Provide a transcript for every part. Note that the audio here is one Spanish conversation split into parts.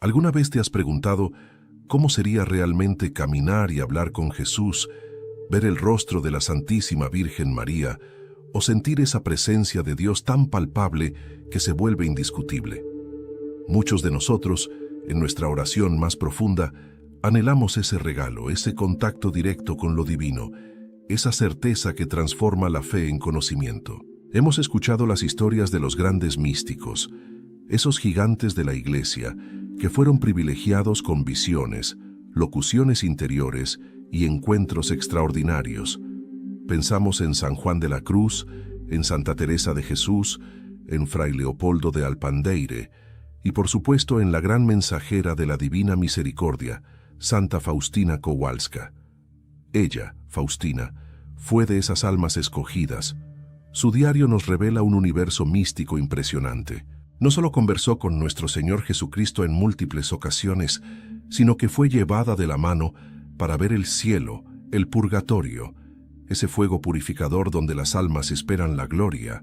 ¿Alguna vez te has preguntado cómo sería realmente caminar y hablar con Jesús, ver el rostro de la Santísima Virgen María o sentir esa presencia de Dios tan palpable que se vuelve indiscutible? Muchos de nosotros, en nuestra oración más profunda, anhelamos ese regalo, ese contacto directo con lo divino, esa certeza que transforma la fe en conocimiento. Hemos escuchado las historias de los grandes místicos, esos gigantes de la Iglesia, que fueron privilegiados con visiones, locuciones interiores y encuentros extraordinarios. Pensamos en San Juan de la Cruz, en Santa Teresa de Jesús, en Fray Leopoldo de Alpandeire y por supuesto en la gran mensajera de la Divina Misericordia, Santa Faustina Kowalska. Ella, Faustina, fue de esas almas escogidas. Su diario nos revela un universo místico impresionante. No solo conversó con nuestro Señor Jesucristo en múltiples ocasiones, sino que fue llevada de la mano para ver el cielo, el purgatorio, ese fuego purificador donde las almas esperan la gloria,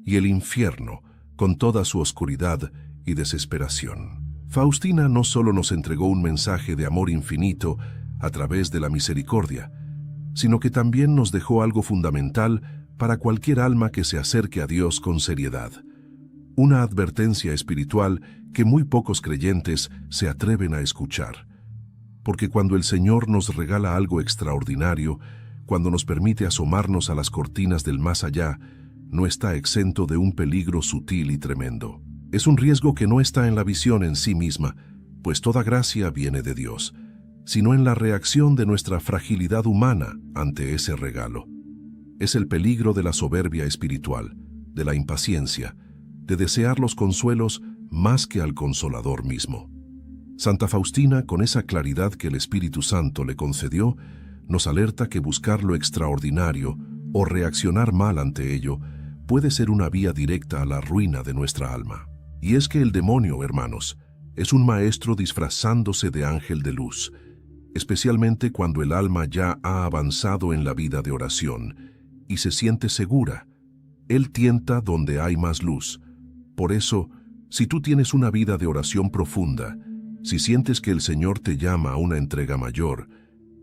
y el infierno, con toda su oscuridad y desesperación. Faustina no solo nos entregó un mensaje de amor infinito a través de la misericordia, sino que también nos dejó algo fundamental para cualquier alma que se acerque a Dios con seriedad. Una advertencia espiritual que muy pocos creyentes se atreven a escuchar. Porque cuando el Señor nos regala algo extraordinario, cuando nos permite asomarnos a las cortinas del más allá, no está exento de un peligro sutil y tremendo. Es un riesgo que no está en la visión en sí misma, pues toda gracia viene de Dios, sino en la reacción de nuestra fragilidad humana ante ese regalo. Es el peligro de la soberbia espiritual, de la impaciencia, de desear los consuelos más que al Consolador mismo. Santa Faustina, con esa claridad que el Espíritu Santo le concedió, nos alerta que buscar lo extraordinario o reaccionar mal ante ello puede ser una vía directa a la ruina de nuestra alma. Y es que el demonio, hermanos, es un maestro disfrazándose de ángel de luz, especialmente cuando el alma ya ha avanzado en la vida de oración y se siente segura. Él tienta donde hay más luz. Por eso, si tú tienes una vida de oración profunda, si sientes que el Señor te llama a una entrega mayor,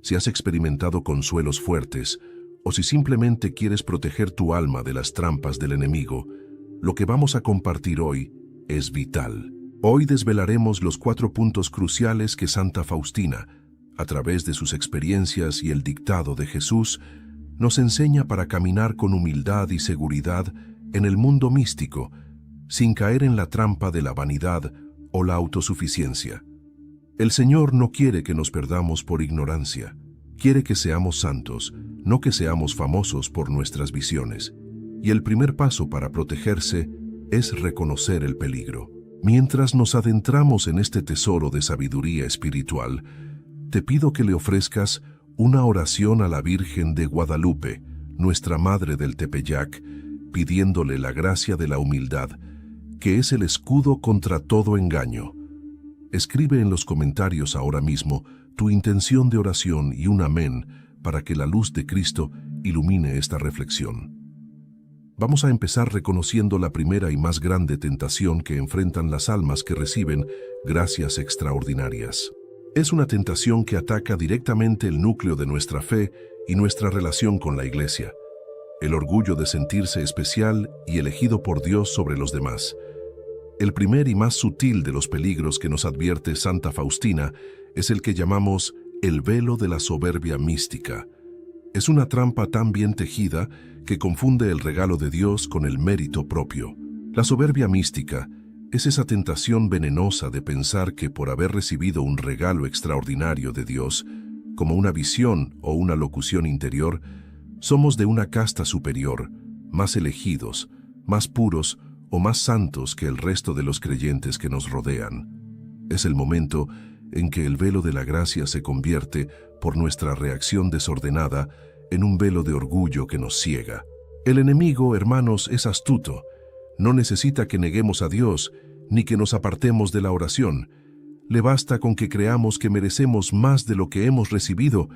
si has experimentado consuelos fuertes, o si simplemente quieres proteger tu alma de las trampas del enemigo, lo que vamos a compartir hoy es vital. Hoy desvelaremos los 4 puntos cruciales que Santa Faustina, a través de sus experiencias y el dictado de Jesús, nos enseña para caminar con humildad y seguridad en el mundo místico, sin caer en la trampa de la vanidad o la autosuficiencia. El Señor no quiere que nos perdamos por ignorancia. Quiere que seamos santos, no que seamos famosos por nuestras visiones. Y el primer paso para protegerse es reconocer el peligro. Mientras nos adentramos en este tesoro de sabiduría espiritual, te pido que le ofrezcas una oración a la Virgen de Guadalupe, nuestra Madre del Tepeyac, pidiéndole la gracia de la humildad, que es el escudo contra todo engaño. Escribe en los comentarios ahora mismo tu intención de oración y un amén para que la luz de Cristo ilumine esta reflexión. Vamos a empezar reconociendo la primera y más grande tentación que enfrentan las almas que reciben gracias extraordinarias. Es una tentación que ataca directamente el núcleo de nuestra fe y nuestra relación con la Iglesia. El orgullo de sentirse especial y elegido por Dios sobre los demás. El primer y más sutil de los peligros que nos advierte Santa Faustina es el que llamamos el velo de la soberbia mística. Es una trampa tan bien tejida que confunde el regalo de Dios con el mérito propio. La soberbia mística es esa tentación venenosa de pensar que por haber recibido un regalo extraordinario de Dios, como una visión o una locución interior, somos de una casta superior, más elegidos, más puros o más santos que el resto de los creyentes que nos rodean. Es el momento en que el velo de la gracia se convierte, por nuestra reacción desordenada, en un velo de orgullo que nos ciega. El enemigo, hermanos, es astuto. No necesita que neguemos a Dios, ni que nos apartemos de la oración. Le basta con que creamos que merecemos más de lo que hemos recibido,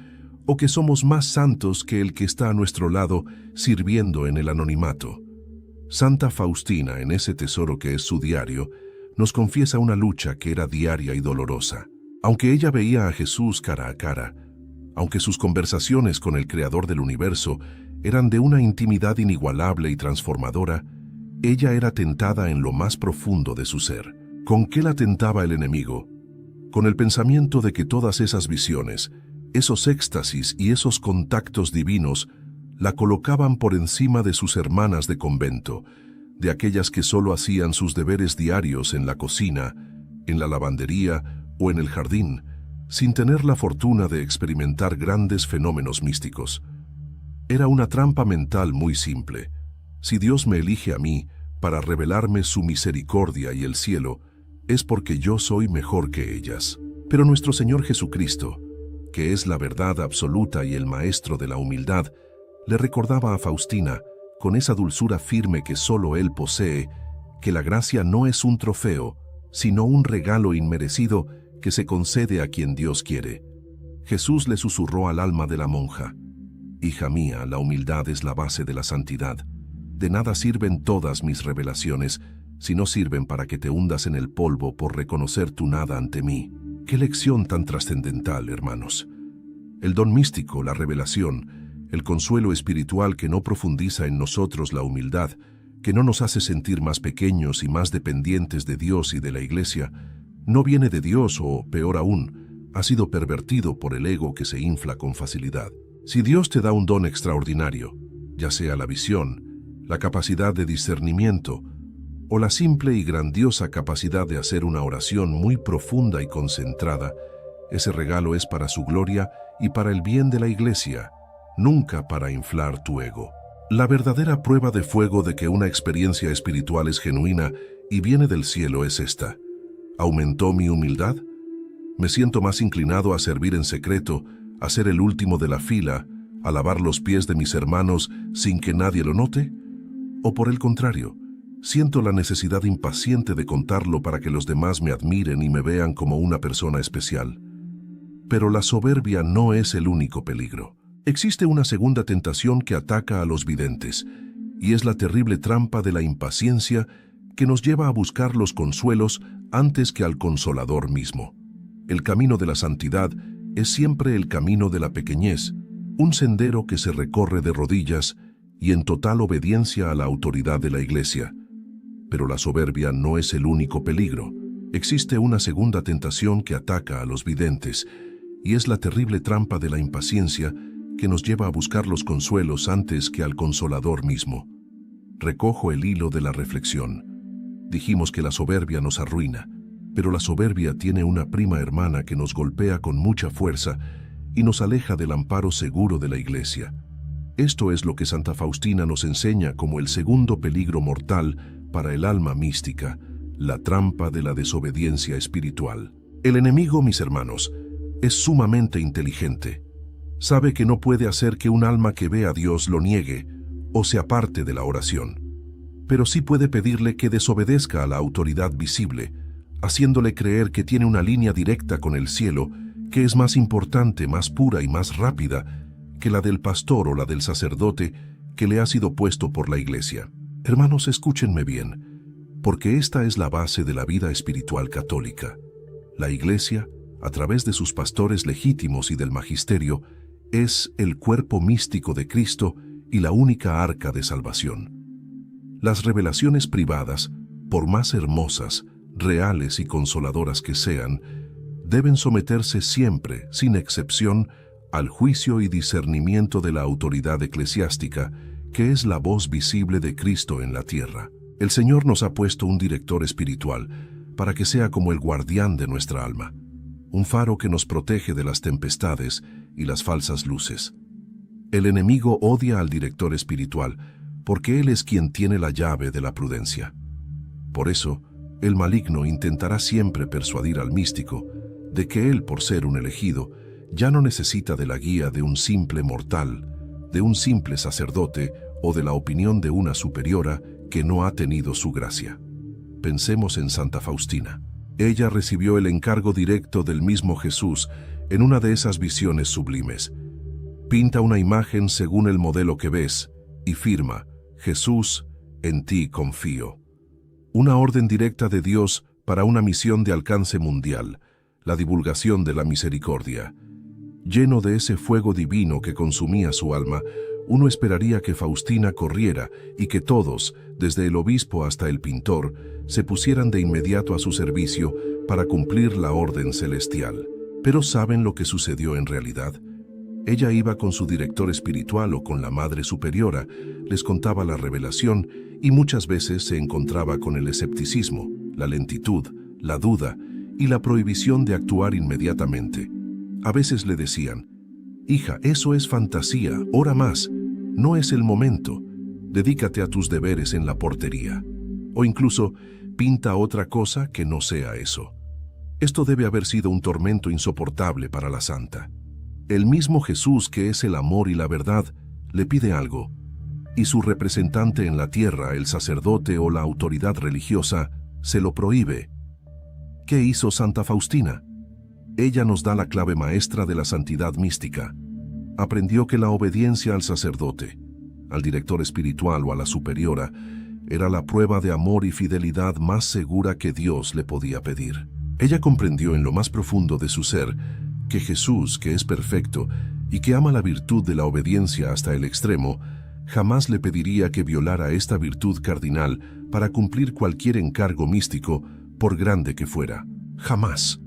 o que somos más santos que el que está a nuestro lado, sirviendo en el anonimato. Santa Faustina, en ese tesoro que es su diario, nos confiesa una lucha que era diaria y dolorosa. Aunque ella veía a Jesús cara a cara, aunque sus conversaciones con el Creador del universo eran de una intimidad inigualable y transformadora, ella era tentada en lo más profundo de su ser. ¿Con qué la tentaba el enemigo? Con el pensamiento de que todas esas visiones, esos éxtasis y esos contactos divinos la colocaban por encima de sus hermanas de convento, de aquellas que solo hacían sus deberes diarios en la cocina, en la lavandería o en el jardín, sin tener la fortuna de experimentar grandes fenómenos místicos. Era una trampa mental muy simple. Si Dios me elige a mí para revelarme su misericordia y el cielo, es porque yo soy mejor que ellas. Pero nuestro Señor Jesucristo, que es la verdad absoluta y el maestro de la humildad, le recordaba a Faustina, con esa dulzura firme que solo Él posee, que la gracia no es un trofeo, sino un regalo inmerecido que se concede a quien Dios quiere. Jesús le susurró al alma de la monja: «Hija mía, la humildad es la base de la santidad. De nada sirven todas mis revelaciones, si no sirven para que te hundas en el polvo por reconocer tu nada ante mí». ¡Qué lección tan trascendental, hermanos! El don místico, la revelación, el consuelo espiritual que no profundiza en nosotros la humildad, que no nos hace sentir más pequeños y más dependientes de Dios y de la Iglesia, no viene de Dios o, peor aún, ha sido pervertido por el ego que se infla con facilidad. Si Dios te da un don extraordinario, ya sea la visión, la capacidad de discernimiento, o la simple y grandiosa capacidad de hacer una oración muy profunda y concentrada, ese regalo es para su gloria y para el bien de la Iglesia, nunca para inflar tu ego. La verdadera prueba de fuego de que una experiencia espiritual es genuina y viene del cielo es esta: ¿aumentó mi humildad? ¿Me siento más inclinado a servir en secreto, a ser el último de la fila, a lavar los pies de mis hermanos sin que nadie lo note? ¿O por el contrario, siento la necesidad impaciente de contarlo para que los demás me admiren y me vean como una persona especial? Pero la soberbia no es el único peligro. Existe una segunda tentación que ataca a los videntes, y es la terrible trampa de la impaciencia que nos lleva a buscar los consuelos antes que al Consolador mismo. El camino de la santidad es siempre el camino de la pequeñez, un sendero que se recorre de rodillas y en total obediencia a la autoridad de la Iglesia. Pero la soberbia no es el único peligro. Existe una segunda tentación que ataca a los videntes, y es la terrible trampa de la impaciencia que nos lleva a buscar los consuelos antes que al Consolador mismo. Recojo el hilo de la reflexión. Dijimos que la soberbia nos arruina, pero la soberbia tiene una prima hermana que nos golpea con mucha fuerza y nos aleja del amparo seguro de la Iglesia. Esto es lo que Santa Faustina nos enseña como el segundo peligro mortal para el alma mística, la trampa de la desobediencia espiritual. El enemigo, mis hermanos, es sumamente inteligente. Sabe que no puede hacer que un alma que ve a Dios lo niegue o se aparte de la oración, pero sí puede pedirle que desobedezca a la autoridad visible, haciéndole creer que tiene una línea directa con el cielo que es más importante, más pura y más rápida que la del pastor o la del sacerdote que le ha sido puesto por la Iglesia. Hermanos, escúchenme bien, porque esta es la base de la vida espiritual católica. La Iglesia, a través de sus pastores legítimos y del magisterio, es el cuerpo místico de Cristo y la única arca de salvación. Las revelaciones privadas, por más hermosas, reales y consoladoras que sean, deben someterse siempre, sin excepción, al juicio y discernimiento de la autoridad eclesiástica, que es la voz visible de Cristo en la tierra. El Señor nos ha puesto un director espiritual para que sea como el guardián de nuestra alma, un faro que nos protege de las tempestades y las falsas luces. El enemigo odia al director espiritual porque él es quien tiene la llave de la prudencia. Por eso, el maligno intentará siempre persuadir al místico de que él, por ser un elegido, ya no necesita de la guía de un simple mortal, de un simple sacerdote o de la opinión de una superiora que no ha tenido su gracia. Pensemos en Santa Faustina. Ella recibió el encargo directo del mismo Jesús en una de esas visiones sublimes. Pinta una imagen según el modelo que ves y firma: Jesús, en ti confío. Una orden directa de Dios para una misión de alcance mundial, la divulgación de la misericordia. Lleno de ese fuego divino que consumía su alma, uno esperaría que Faustina corriera y que todos, desde el obispo hasta el pintor, se pusieran de inmediato a su servicio para cumplir la orden celestial. Pero ¿saben lo que sucedió en realidad? Ella iba con su director espiritual o con la Madre Superiora, les contaba la revelación y muchas veces se encontraba con el escepticismo, la lentitud, la duda y la prohibición de actuar inmediatamente. A veces le decían: «Hija, eso es fantasía, ora más, no es el momento, dedícate a tus deberes en la portería». O incluso, «Pinta otra cosa que no sea eso». Esto debe haber sido un tormento insoportable para la santa. El mismo Jesús, que es el amor y la verdad, le pide algo, y su representante en la tierra, el sacerdote o la autoridad religiosa, se lo prohíbe. ¿Qué hizo Santa Faustina? Ella nos da la clave maestra de la santidad mística. Aprendió que la obediencia al sacerdote, al director espiritual o a la superiora, era la prueba de amor y fidelidad más segura que Dios le podía pedir. Ella comprendió en lo más profundo de su ser que Jesús, que es perfecto y que ama la virtud de la obediencia hasta el extremo, jamás le pediría que violara esta virtud cardinal para cumplir cualquier encargo místico, por grande que fuera. Jamás.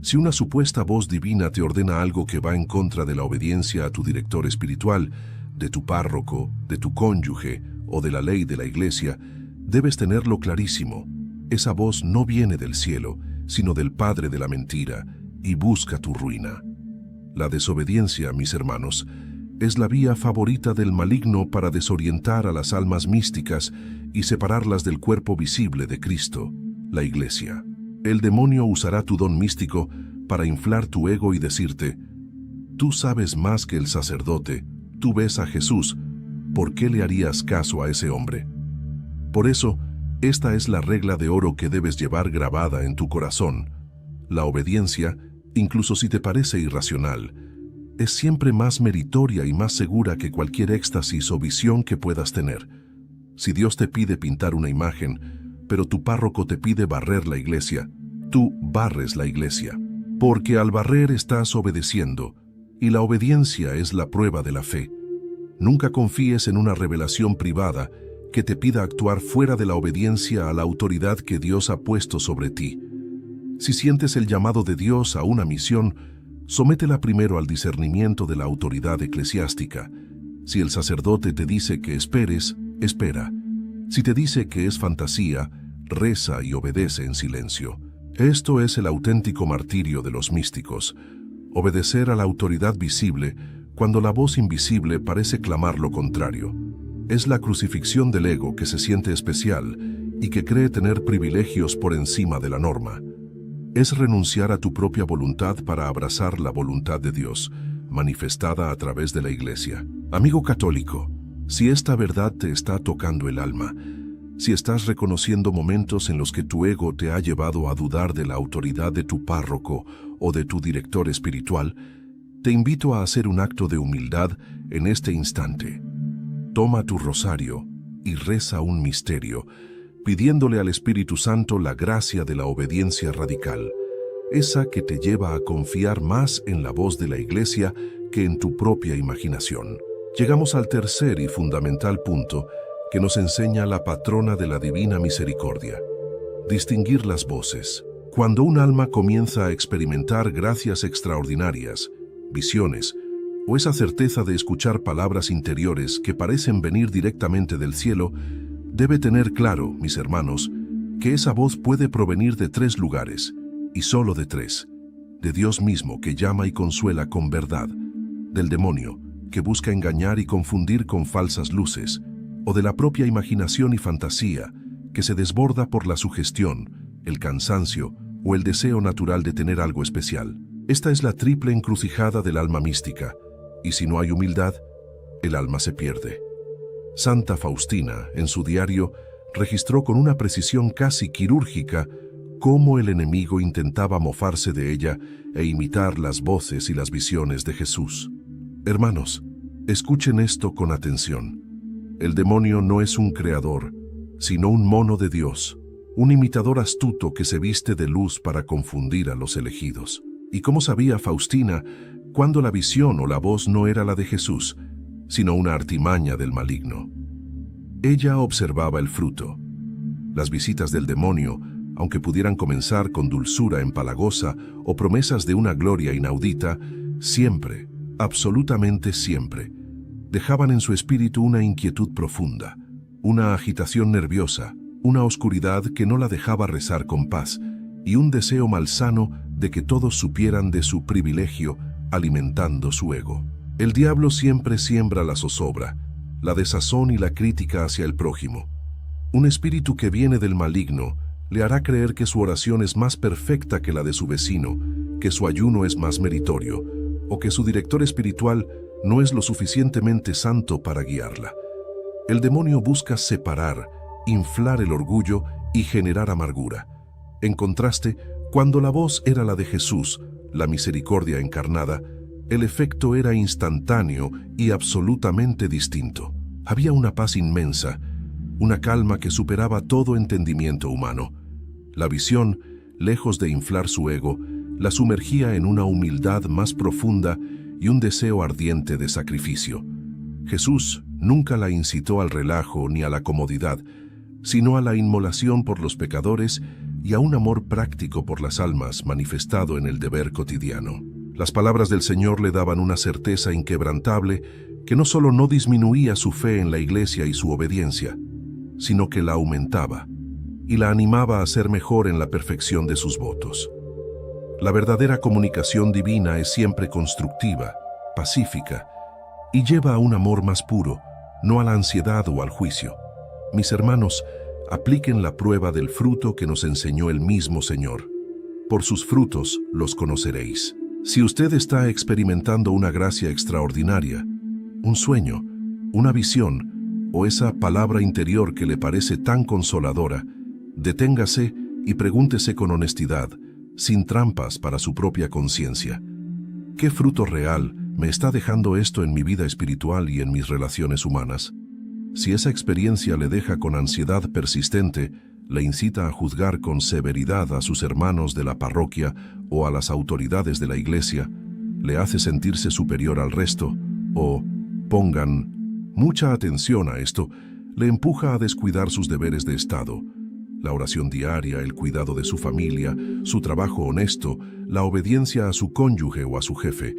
Si una supuesta voz divina te ordena algo que va en contra de la obediencia a tu director espiritual, de tu párroco, de tu cónyuge o de la ley de la iglesia, debes tenerlo clarísimo. Esa voz no viene del cielo, sino del padre de la mentira, y busca tu ruina. La desobediencia, mis hermanos, es la vía favorita del maligno para desorientar a las almas místicas y separarlas del cuerpo visible de Cristo, la Iglesia. El demonio usará tu don místico para inflar tu ego y decirte: «Tú sabes más que el sacerdote, tú ves a Jesús, ¿por qué le harías caso a ese hombre?». Por eso, esta es la regla de oro que debes llevar grabada en tu corazón. La obediencia, incluso si te parece irracional, es siempre más meritoria y más segura que cualquier éxtasis o visión que puedas tener. Si Dios te pide pintar una imagen, pero tu párroco te pide barrer la iglesia, tú barres la iglesia, porque al barrer estás obedeciendo, y la obediencia es la prueba de la fe. Nunca confíes en una revelación privada que te pida actuar fuera de la obediencia a la autoridad que Dios ha puesto sobre ti. Si sientes el llamado de Dios a una misión, sométela primero al discernimiento de la autoridad eclesiástica. Si el sacerdote te dice que esperes, espera. Si te dice que es fantasía, reza y obedece en silencio. Esto es el auténtico martirio de los místicos: obedecer a la autoridad visible cuando la voz invisible parece clamar lo contrario. Es la crucifixión del ego que se siente especial y que cree tener privilegios por encima de la norma. Es renunciar a tu propia voluntad para abrazar la voluntad de Dios, manifestada a través de la Iglesia. Amigo católico, si esta verdad te está tocando el alma, si estás reconociendo momentos en los que tu ego te ha llevado a dudar de la autoridad de tu párroco o de tu director espiritual, te invito a hacer un acto de humildad en este instante. Toma tu rosario y reza un misterio, pidiéndole al Espíritu Santo la gracia de la obediencia radical, esa que te lleva a confiar más en la voz de la Iglesia que en tu propia imaginación. Llegamos al tercer y fundamental punto que nos enseña la patrona de la Divina Misericordia: distinguir las voces. Cuando un alma comienza a experimentar gracias extraordinarias, visiones, o esa certeza de escuchar palabras interiores que parecen venir directamente del cielo, debe tener claro, mis hermanos, que esa voz puede provenir de tres lugares, y solo de tres: de Dios mismo, que llama y consuela con verdad; del demonio, que busca engañar y confundir con falsas luces; o de la propia imaginación y fantasía, que se desborda por la sugestión, el cansancio o el deseo natural de tener algo especial. Esta es la triple encrucijada del alma mística, y si no hay humildad, el alma se pierde. Santa Faustina, en su diario, registró con una precisión casi quirúrgica cómo el enemigo intentaba mofarse de ella e imitar las voces y las visiones de Jesús. Hermanos, escuchen esto con atención. El demonio no es un creador, sino un mono de Dios. un imitador astuto que se viste de luz para confundir a los elegidos. ¿Y cómo sabía Faustina cuando la visión o la voz no era la de Jesús, sino una artimaña del maligno? Ella observaba el fruto. Las visitas del demonio, aunque pudieran comenzar con dulzura empalagosa o promesas de una gloria inaudita, siempre, absolutamente siempre, dejaban en su espíritu una inquietud profunda, una agitación nerviosa, una oscuridad que no la dejaba rezar con paz y un deseo malsano de que todos supieran de su privilegio, alimentando su ego. El diablo siempre siembra la zozobra, la desazón y la crítica hacia el prójimo. Un espíritu que viene del maligno le hará creer que su oración es más perfecta que la de su vecino, que su ayuno es más meritorio, o que su director espiritual no es lo suficientemente santo para guiarla. El demonio busca separar, inflar el orgullo y generar amargura. En contraste, cuando la voz era la de Jesús, la misericordia encarnada, el efecto era instantáneo y absolutamente distinto. Había una paz inmensa, una calma que superaba todo entendimiento humano. La visión, lejos de inflar su ego, la sumergía en una humildad más profunda y un deseo ardiente de sacrificio. Jesús nunca la incitó al relajo ni a la comodidad, sino a la inmolación por los pecadores y a un amor práctico por las almas manifestado en el deber cotidiano. Las palabras del Señor le daban una certeza inquebrantable que no solo no disminuía su fe en la Iglesia y su obediencia, sino que la aumentaba y la animaba a ser mejor en la perfección de sus votos. La verdadera comunicación divina es siempre constructiva, pacífica, y lleva a un amor más puro, no a la ansiedad o al juicio. Mis hermanos, apliquen la prueba del fruto que nos enseñó el mismo Señor. Por sus frutos los conoceréis. Si usted está experimentando una gracia extraordinaria, un sueño, una visión o esa palabra interior que le parece tan consoladora, deténgase y pregúntese con honestidad, sin trampas para su propia conciencia. ¿Qué fruto real me está dejando esto en mi vida espiritual y en mis relaciones humanas? Si esa experiencia le deja con ansiedad persistente, le incita a juzgar con severidad a sus hermanos de la parroquia o a las autoridades de la Iglesia, le hace sentirse superior al resto, o, pongan mucha atención a esto, le empuja a descuidar sus deberes de Estado, la oración diaria, el cuidado de su familia, su trabajo honesto, la obediencia a su cónyuge o a su jefe,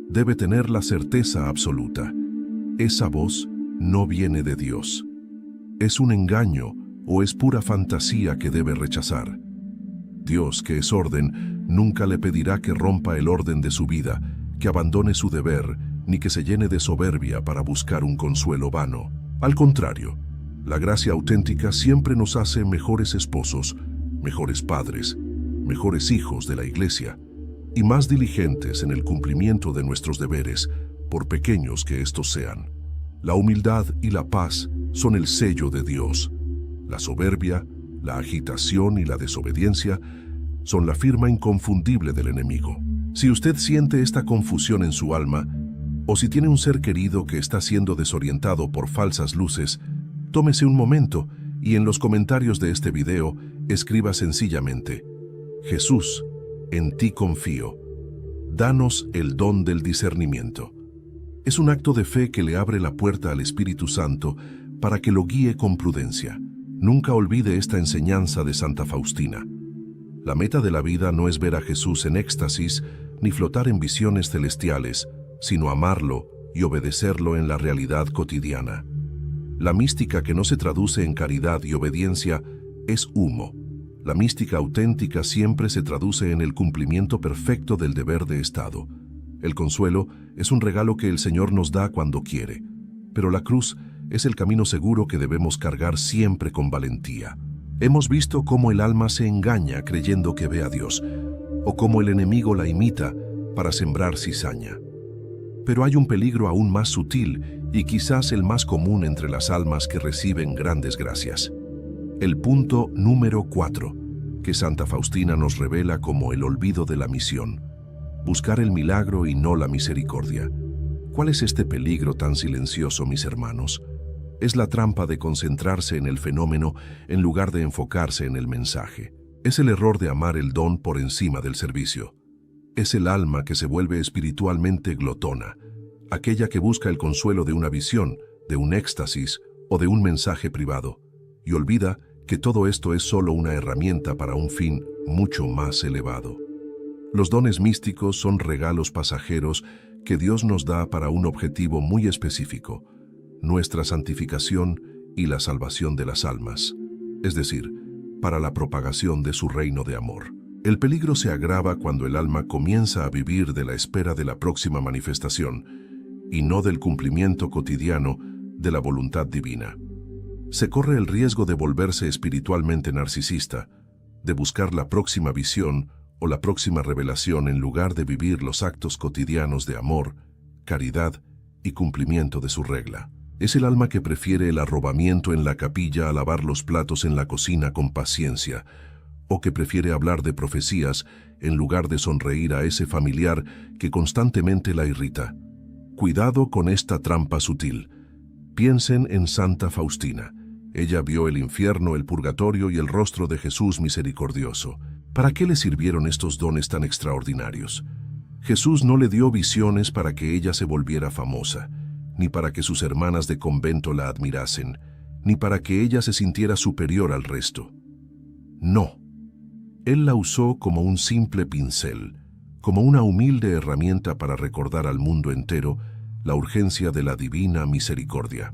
debe tener la certeza absoluta. Esa voz no viene de Dios. Es un engaño o es pura fantasía que debe rechazar. Dios, que es orden, nunca le pedirá que rompa el orden de su vida, que abandone su deber, ni que se llene de soberbia para buscar un consuelo vano. Al contrario, la gracia auténtica siempre nos hace mejores esposos, mejores padres, mejores hijos de la Iglesia y más diligentes en el cumplimiento de nuestros deberes, por pequeños que estos sean. La humildad y la paz son el sello de Dios. La soberbia, la agitación y la desobediencia son la firma inconfundible del enemigo. Si usted siente esta confusión en su alma, o si tiene un ser querido que está siendo desorientado por falsas luces, tómese un momento y en los comentarios de este video escriba sencillamente: Jesús, en ti confío. Danos el don del discernimiento. Es un acto de fe que le abre la puerta al Espíritu Santo para que lo guíe con prudencia. Nunca olvide esta enseñanza de Santa Faustina. La meta de la vida no es ver a Jesús en éxtasis ni flotar en visiones celestiales, sino amarlo y obedecerlo en la realidad cotidiana. La mística que no se traduce en caridad y obediencia es humo. La mística auténtica siempre se traduce en el cumplimiento perfecto del deber de Estado. El consuelo es un regalo que el Señor nos da cuando quiere, pero la cruz es el camino seguro que debemos cargar siempre con valentía. Hemos visto cómo el alma se engaña creyendo que ve a Dios, o cómo el enemigo la imita para sembrar cizaña. Pero hay un peligro aún más sutil y quizás el más común entre las almas que reciben grandes gracias. El punto número 4, que Santa Faustina nos revela como el olvido de la misión. Buscar el milagro y no la misericordia. ¿Cuál es este peligro tan silencioso, mis hermanos? Es la trampa de concentrarse en el fenómeno en lugar de enfocarse en el mensaje. Es el error de amar el don por encima del servicio. Es el alma que se vuelve espiritualmente glotona, aquella que busca el consuelo de una visión, de un éxtasis o de un mensaje privado, y olvida que todo esto es solo una herramienta para un fin mucho más elevado. Los dones místicos son regalos pasajeros que Dios nos da para un objetivo muy específico: nuestra santificación y la salvación de las almas, es decir, para la propagación de su reino de amor. El peligro se agrava cuando el alma comienza a vivir de la espera de la próxima manifestación y no del cumplimiento cotidiano de la voluntad divina. Se corre el riesgo de volverse espiritualmente narcisista, de buscar la próxima visión o la próxima revelación en lugar de vivir los actos cotidianos de amor, caridad y cumplimiento de su regla. Es el alma que prefiere el arrobamiento en la capilla a lavar los platos en la cocina con paciencia, o que prefiere hablar de profecías en lugar de sonreír a ese familiar que constantemente la irrita. Cuidado con esta trampa sutil. Piensen en Santa Faustina. Ella vio el infierno, el purgatorio y el rostro de Jesús misericordioso. ¿Para qué le sirvieron estos dones tan extraordinarios? Jesús no le dio visiones para que ella se volviera famosa, ni para que sus hermanas de convento la admirasen, ni para que ella se sintiera superior al resto. No. Él la usó como un simple pincel, como una humilde herramienta para recordar al mundo entero la urgencia de la divina misericordia.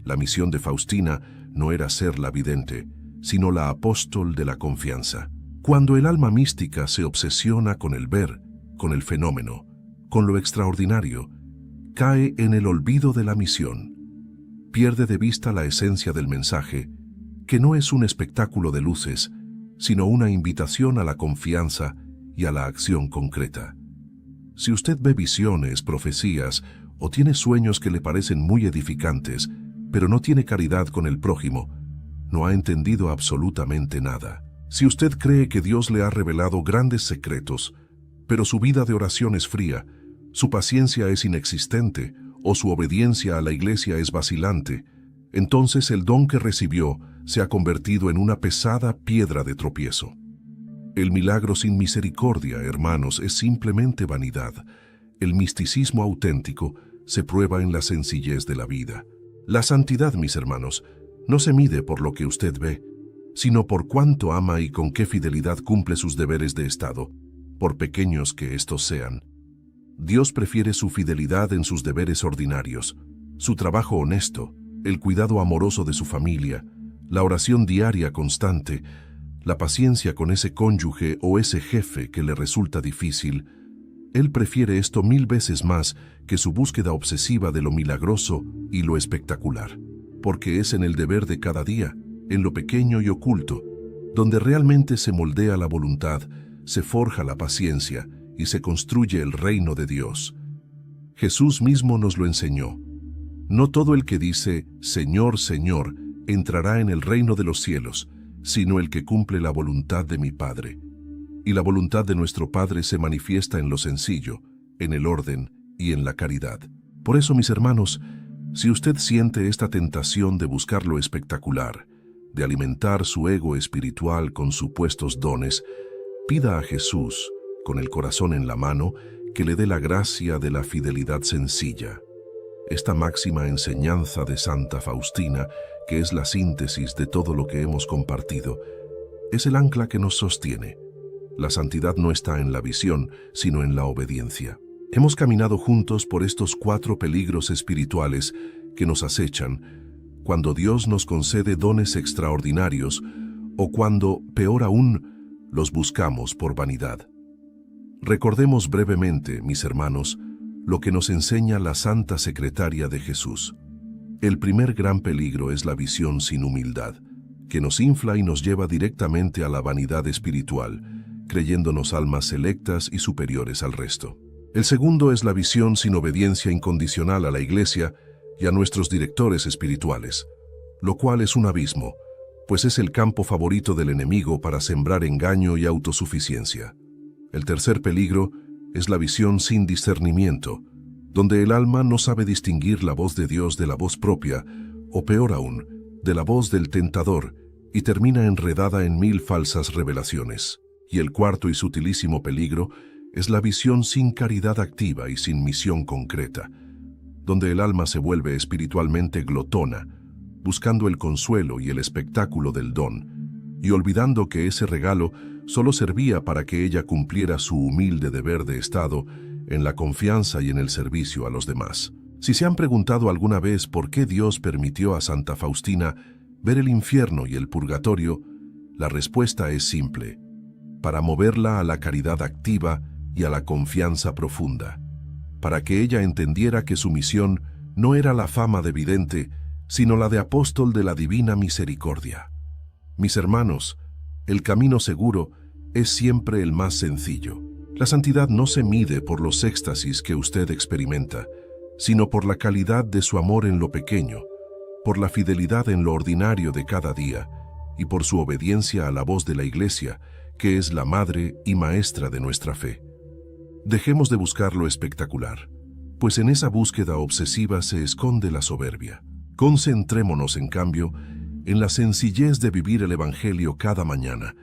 La misión de Faustina no era ser la vidente, sino la apóstol de la confianza. Cuando el alma mística se obsesiona con el ver, con el fenómeno, con lo extraordinario, cae en el olvido de la misión. Pierde de vista la esencia del mensaje, que no es un espectáculo de luces, sino una invitación a la confianza y a la acción concreta. Si usted ve visiones, profecías o tiene sueños que le parecen muy edificantes, pero no tiene caridad con el prójimo, no ha entendido absolutamente nada. Si usted cree que Dios le ha revelado grandes secretos, pero su vida de oración es fría, su paciencia es inexistente o su obediencia a la iglesia es vacilante, entonces el don que recibió se ha convertido en una pesada piedra de tropiezo. El milagro sin misericordia, hermanos, es simplemente vanidad. El misticismo auténtico se prueba en la sencillez de la vida. La santidad, mis hermanos, no se mide por lo que usted ve, sino por cuánto ama y con qué fidelidad cumple sus deberes de Estado, por pequeños que estos sean. Dios prefiere su fidelidad en sus deberes ordinarios, su trabajo honesto, el cuidado amoroso de su familia, la oración diaria constante, la paciencia con ese cónyuge o ese jefe que le resulta difícil. Él prefiere esto 1000 veces más que su búsqueda obsesiva de lo milagroso y lo espectacular, porque es en el deber de cada día, en lo pequeño y oculto, donde realmente se moldea la voluntad, se forja la paciencia y se construye el reino de Dios. Jesús mismo nos lo enseñó. No todo el que dice, Señor, Señor, entrará en el reino de los cielos, sino el que cumple la voluntad de mi Padre. Y la voluntad de nuestro Padre se manifiesta en lo sencillo, en el orden y en la caridad. Por eso, mis hermanos, si usted siente esta tentación de buscar lo espectacular, de alimentar su ego espiritual con supuestos dones, pida a Jesús, con el corazón en la mano, que le dé la gracia de la fidelidad sencilla. Esta máxima enseñanza de Santa Faustina, que es la síntesis de todo lo que hemos compartido, es el ancla que nos sostiene. La santidad no está en la visión, sino en la obediencia. Hemos caminado juntos por estos 4 peligros espirituales que nos acechan cuando Dios nos concede dones extraordinarios o cuando, peor aún, los buscamos por vanidad. Recordemos brevemente, mis hermanos, lo que nos enseña la Santa Secretaria de Jesús. El primer gran peligro es la visión sin humildad, que nos infla y nos lleva directamente a la vanidad espiritual, creyéndonos almas selectas y superiores al resto. El segundo es la visión sin obediencia incondicional a la Iglesia y a nuestros directores espirituales, lo cual es un abismo, pues es el campo favorito del enemigo para sembrar engaño y autosuficiencia. El tercer peligro es la visión sin discernimiento, donde el alma no sabe distinguir la voz de Dios de la voz propia o peor aún, de la voz del tentador, y termina enredada en 1000 falsas revelaciones. Y el cuarto y sutilísimo peligro es la visión sin caridad activa y sin misión concreta, donde el alma se vuelve espiritualmente glotona, buscando el consuelo y el espectáculo del don, y olvidando que ese regalo solo servía para que ella cumpliera su humilde deber de estado en la confianza y en el servicio a los demás. Si se han preguntado alguna vez por qué Dios permitió a Santa Faustina ver el infierno y el purgatorio, la respuesta es simple: para moverla a la caridad activa y a la confianza profunda, para que ella entendiera que su misión no era la fama de vidente, sino la de apóstol de la divina misericordia. Mis hermanos, el camino seguro es siempre el más sencillo. La santidad no se mide por los éxtasis que usted experimenta, sino por la calidad de su amor en lo pequeño, por la fidelidad en lo ordinario de cada día y por su obediencia a la voz de la Iglesia, que es la madre y maestra de nuestra fe. Dejemos de buscar lo espectacular, pues en esa búsqueda obsesiva se esconde la soberbia. Concentrémonos, en cambio, en la sencillez de vivir el Evangelio cada mañana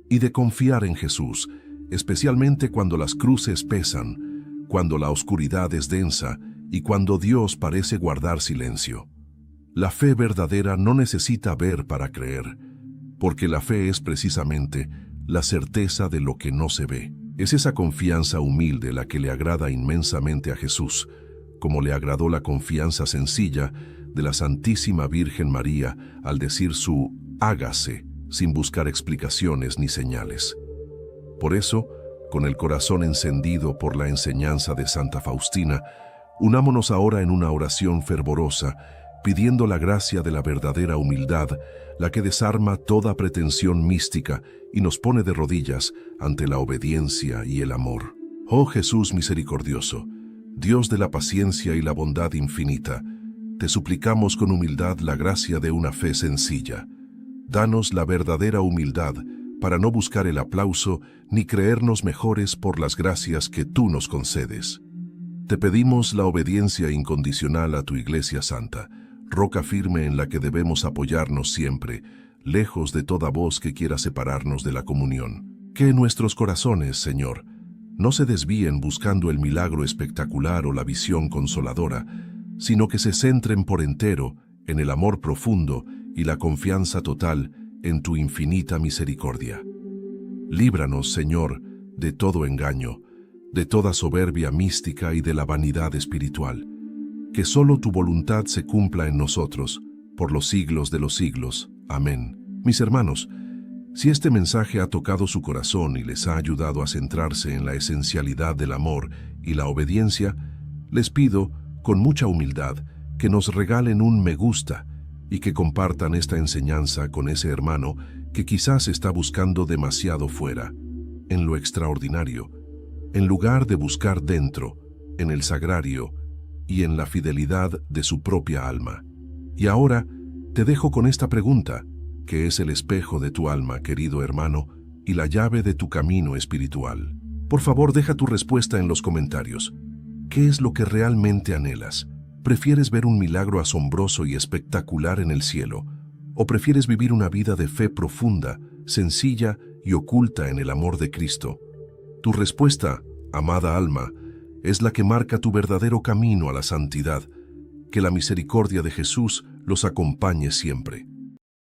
y de confiar en Jesús, especialmente cuando las cruces pesan, cuando la oscuridad es densa y cuando Dios parece guardar silencio. La fe verdadera no necesita ver para creer, porque la fe es precisamente la certeza de lo que no se ve. Es esa confianza humilde la que le agrada inmensamente a Jesús, como le agradó la confianza sencilla de la Santísima Virgen María al decir su hágase, sin buscar explicaciones ni señales. Por eso, con el corazón encendido por la enseñanza de Santa Faustina, unámonos ahora en una oración fervorosa, pidiendo la gracia de la verdadera humildad, la que desarma toda pretensión mística y nos pone de rodillas ante la obediencia y el amor. Oh Jesús misericordioso, Dios de la paciencia y la bondad infinita, te suplicamos con humildad la gracia de una fe sencilla. Danos la verdadera humildad para no buscar el aplauso ni creernos mejores por las gracias que tú nos concedes. Te pedimos la obediencia incondicional a tu Iglesia Santa, roca firme en la que debemos apoyarnos siempre, lejos de toda voz que quiera separarnos de la comunión. Que nuestros corazones, Señor, no se desvíen buscando el milagro espectacular o la visión consoladora, sino que se centren por entero en el amor profundo y la confianza total en tu infinita misericordia. Líbranos, Señor, de todo engaño, de toda soberbia mística y de la vanidad espiritual. Que solo tu voluntad se cumpla en nosotros, por los siglos de los siglos. Amén. Mis hermanos, si este mensaje ha tocado su corazón y les ha ayudado a centrarse en la esencialidad del amor y la obediencia, les pido, con mucha humildad, que nos regalen un me gusta y que compartan esta enseñanza con ese hermano que quizás está buscando demasiado fuera, en lo extraordinario, en lugar de buscar dentro, en el sagrario y en la fidelidad de su propia alma. Y ahora te dejo con esta pregunta, que es el espejo de tu alma, querido hermano, y la llave de tu camino espiritual. Por favor, deja tu respuesta en los comentarios. ¿Qué es lo que realmente anhelas? ¿Prefieres ver un milagro asombroso y espectacular en el cielo? ¿O prefieres vivir una vida de fe profunda, sencilla y oculta en el amor de Cristo? Tu respuesta, amada alma, es la que marca tu verdadero camino a la santidad. Que la misericordia de Jesús los acompañe siempre.